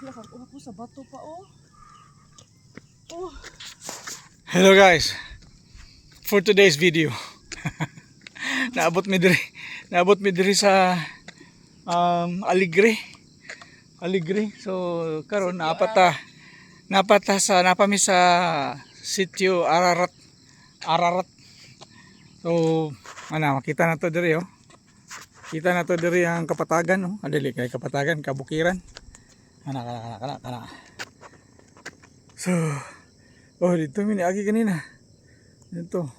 Wala kang upo sa bato pa oh. Oh. Hello guys. For today's video. naabot mi diri sa Aligre. So karon napami sa sitio Ararat. So makita na to diri oh. Kita na to diri ang kapatagan oh. Adili kay kapatagan, kabukiran. Kana. So oh, dito mi agi kanina. Dito.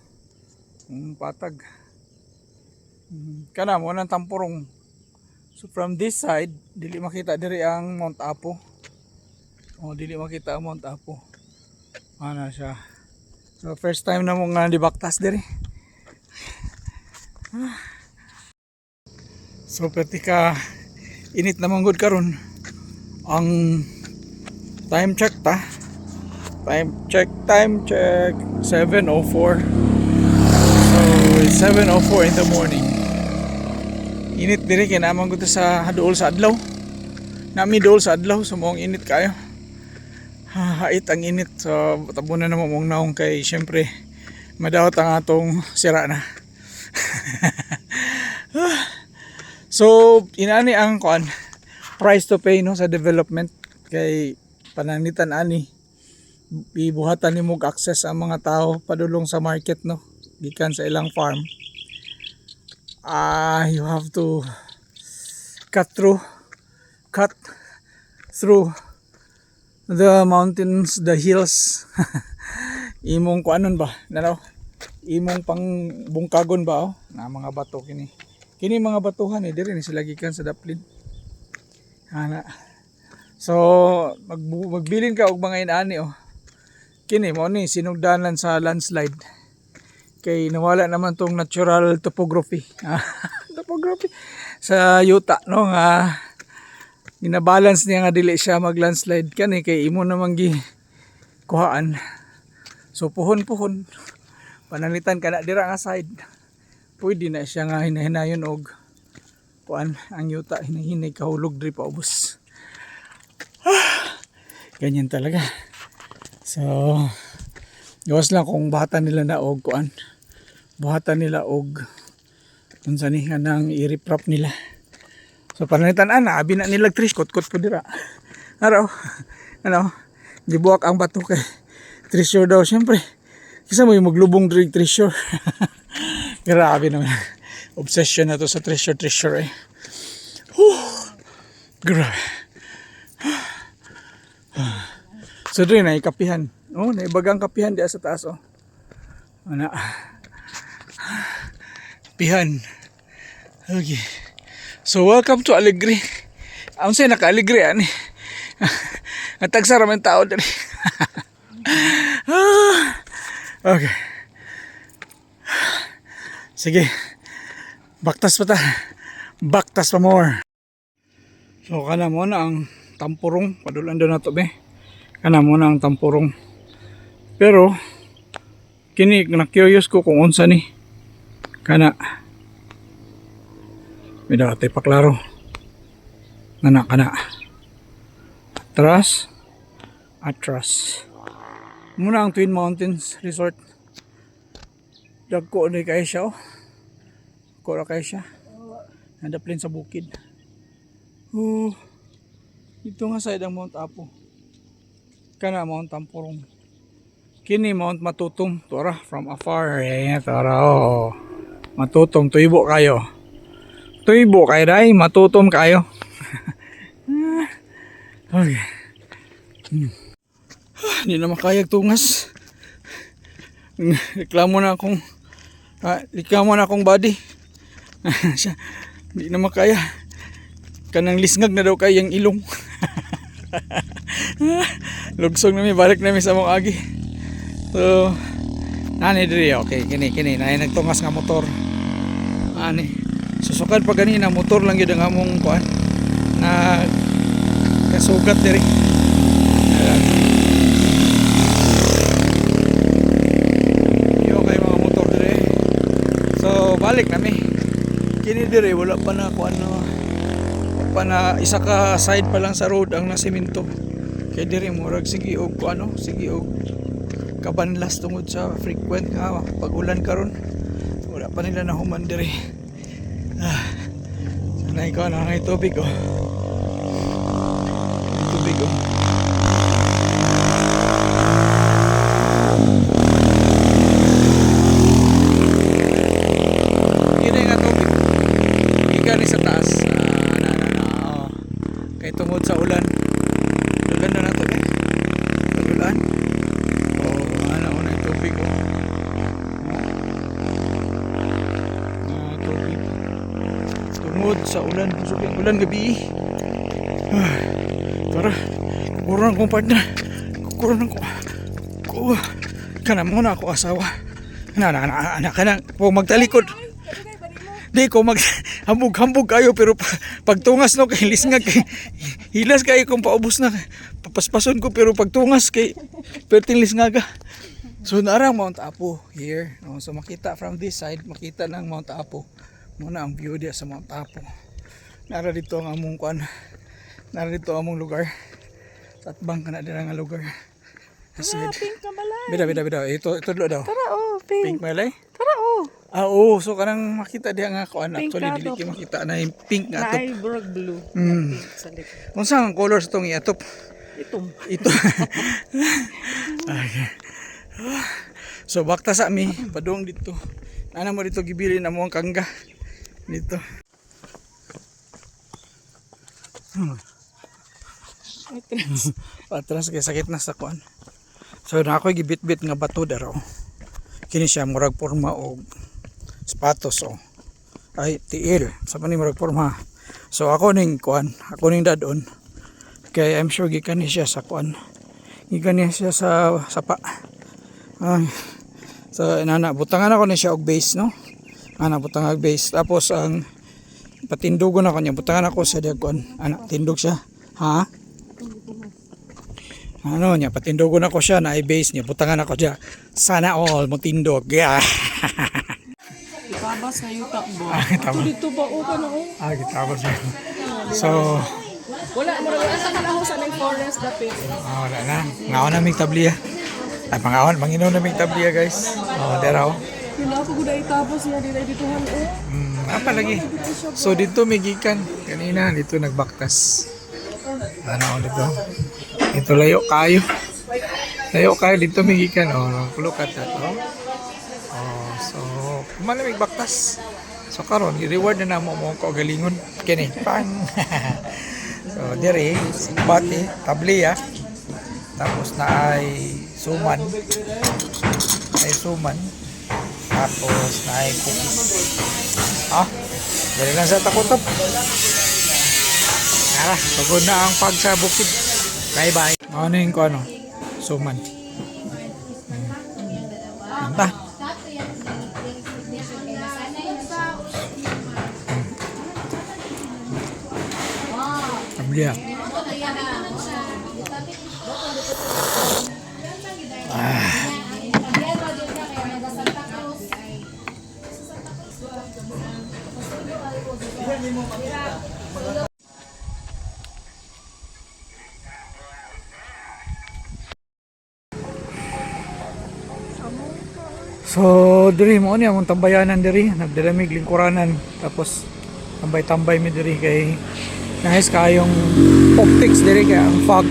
Patag. Kana mo nang tampurong. So from this side, dili makita diri ang Mount Apo. Oh, dili makita ang Mount Apo. Ana siya. So first time na mo nga dibaktas diri. So pertika init na manggod karon. Ang time check ta. Time check 7:04. So it's 7:04 in the morning. Init diri kay naman gud sa duol sa adlaw. Nami duol sa adlaw so moong init kayo. Hait ang init. So tabunan na mo mong naong kay syempre madawat ang atong sira na. So inani ang price to pay no sa development kay pananitan ani ibuhatan nimo og access ang mga tao padulong sa market no gikan sa ilang farm. You have to cut through the mountains, the hills. Imong kuanon ba nanaw imong pang bungkagon ba oh na mga bato kini mga batuhan diri ni sila gikan sa daplin ana. So magbilin ka og mga inani oh kini mo ni sinugdanan sa landslide kay nawala naman tong natural topography topography sa yuta no nga ginabalance niya nga dili siya mag landslide kani kay imo namang gi kuhaan. So puhon panalitan ka na dira nga side pwede na siya nga hinahinayon og kuan ang yuta hinahinay kahulog diri pa ubos. Ganyan talaga. So gawas lang kung bahatan nila na og kuan buhatan nila og unsa ni kanang i-reprop nila. So panalitan abi na nila trish kot po dira araw ano gibuak ang bato kay treasure daw syempre kisa mo yung maglubong diri treasure. Grabe naman. Obsession na to sa treasure eh. Grabe. So dito na ikapihan. Oh, naibagang kapihan di sa taas oh. Ana. Pihan. Okay. So welcome to Aligre. Ang say naka-Aligre ani. Natagsara man tao diri. Okay. Sige. Baktas pa more. So kana mo na ang tampurong padulan daw nato be. Kana mo na ang tampurong. Pero kini na curious ko kung unsa ni kana. Mida tay paklaro. Kana. Atras. Muna ang Twin Mountains Resort. Dagko ni kay siya oh. Kora kay siya. Nadaplin sa bukid. Ito nga side ang Mount Apo. Kana Mount Tampurong. Kini Mount Matutom. Tora from afar. Tora oh. Matutom tuibo kayo. Dai, matutom kayo. Okay. Hindi na makayag tungas. Reklamo na akong body. Hindi na makaya. Kanang lisngag na daw kay ang ilong. Lugsong na mi balik na mi sa mong agi. So nani diri okay kini na nagtungas nga motor. Ani. Susukan pa ganina motor lang gyud ang among kuan. Na kasugat diri. Balik nami. Kini dire wala pa na kuan no. Pa na isa ka side pa lang sa road ang nasemento. Kay diri murag sige og ano, sige og kabanlas tungod sa frequent nga pag-ulan karon. Wala pa nila nahuman diri. Sana ikaw na ngay tubig oh. Tubig oh. Kini nga tubig. Ika ni sa taas. Oh. Kay tungod sa ulan. Ulan na nato eh. Ulan. Oh, ano na yung tubig oh. Tubig. Tungod sa ulan. Ulan gabi. Tara. Kukurunan kong partner. Kukurunan ko. Kana mo na ako asawa. Anak ka na. Huwag magtalikod. Di ko hambog kayo pero pagtungas no kay lisngag kay hilas kayo kung paubos na papaspason ko pero pagtungas kay perting lisngaga. So narang Mount Apo here. No, so makita from this side, makita ng Mount Apo. Muna ang view dia sa Mount Apo. Nara dito ang among kuan. Nara dito ang among lugar. Sa atbang kana dira nga lugar. Tara, pink ka balay. Bida. Ito daw. Tara, oh, pink. Pink malay? Tara, oh. So kanang makita diha nga kuan Pink actually ka dili to. kay makita na yung pink nga to. Naay burag blue. Mm. Pink sa likod. Unsa ang colors tong iatop? Itong. Ito. Okay. So bakta sa mi padung dito. Ana mo dito gibili na mo ang kangga dito. Patras kay sakit na sa kuan. So na ako gibit-bit nga bato daro. Kini siya murag porma og sapatos oh. Ay tiil sa pa ni murag porma. So ako ning kuan, ako ning dadon. Kay I'm sure gikan ni siya sa kuan. Gikan ni siya sa sapa. Ay. So inana butangan ako ni siya og base no. Ana butang og base tapos ang patindugon ako niya butangan ako sa kuan. Ana tindog siya. Ha? Ano niya patindugon ako siya na i-base niya butangan ako siya. Sana all mo tindog. Yeah. Itabas na yuta ba? Tama. Dito ba o ka na o? Gitabas siya. So Wala mo rin sa kalaho sa ng forest dapit. wala na. Ngaon na may tabliya. Ay pangaon, manginom na may tabliya guys. Deraw. Yun ako gud itabas niya dito han o. Apa lagi? So dito may gikan. Kanina dito nagbaktas. Ano dito? Ito layo kayo. Layo kayo dito may gikan. Kulukat na to. So kumalamig baktas. So karon i-reward na namo mo ko galingon. Kini. Pang. So dire bati tabliya. Tapos na ay suman. Tapos na ay cookies. Dali lang sa takotop. Tara, pagod na ang pag sa bukid. Bye-bye. Ano yung ko ano? Suman. Anta. Tabliya. So diri mo ni among tambayanan diri, nagdalamig lingkuranan tapos tambay-tambay mi diri kay nais kayong optics diri kay ang fog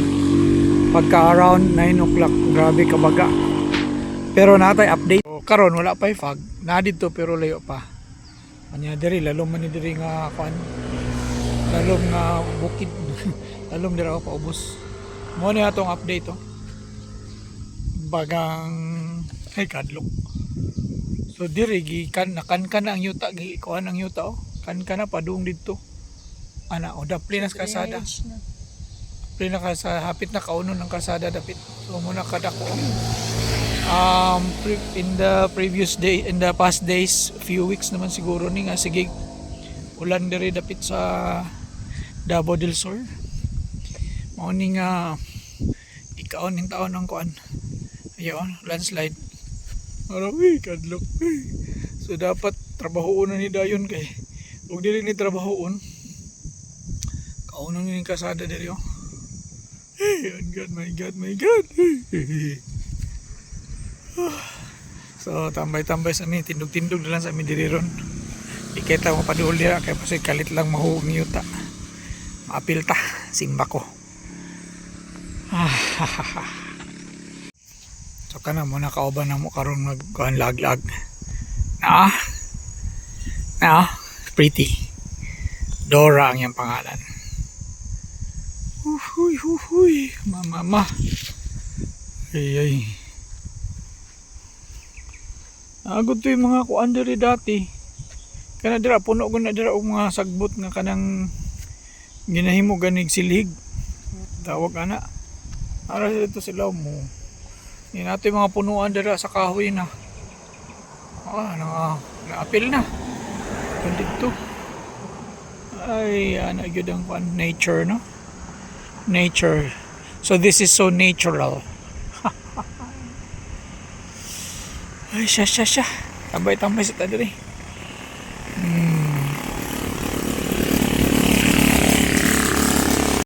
pagka around 9 o'clock grabe kabaga. Pero natay update. Karon wala pa fog, na dito pero layo pa. Anya diri lalom man ni diri nga kuan. Lalom nga bukid. Lalom diri ako paubos. Mo ni atong update oh. Bagang ay kadlok. So diri gikan nakan na ang yuta kuan ang yuta oh. Kan na padung dito. Ana o dapli na sa kalsada. Dapli na ka sa hapit na kaunon ng kalsada dapit. So muna kadako. In the previous day, in the past days, few weeks naman siguro ni nga sige ulan diri dapit sa Davao del Sur. Mao ni nga ikaon ning taon ang kuan. Ayon, landslide. Arawi kadlok. So dapat trabahoon na ni dayon kay ug dili ni trabahoon. Kaunon ni kasada diri oh. My God, my God. So, tambay-tambay sa amin. Tindog-tindog na lang sa amin diri ron. Di kita mo paduol diya. Kaya kasi kalit lang mahuog ni Yuta. Maapil ta. Simba ko. So, ka na muna kauban na mo karon magkuhan lag-lag. Pretty. Dora ang iyang pangalan. Huy. Mama. Ay. Agad to yung mga kuan diri dati. Kana dira puno ko na dira og mga sagbot nga kanang ginahimo ganig silhig. Tawag ana. Ara dito sila mo. Ni nato yung mga punuan dira sa kahoy na. Naapil na. Dito. Ay, gyud ang nature, no? Nature. So this is so natural. Ay, siya. Tambay sa tadiri.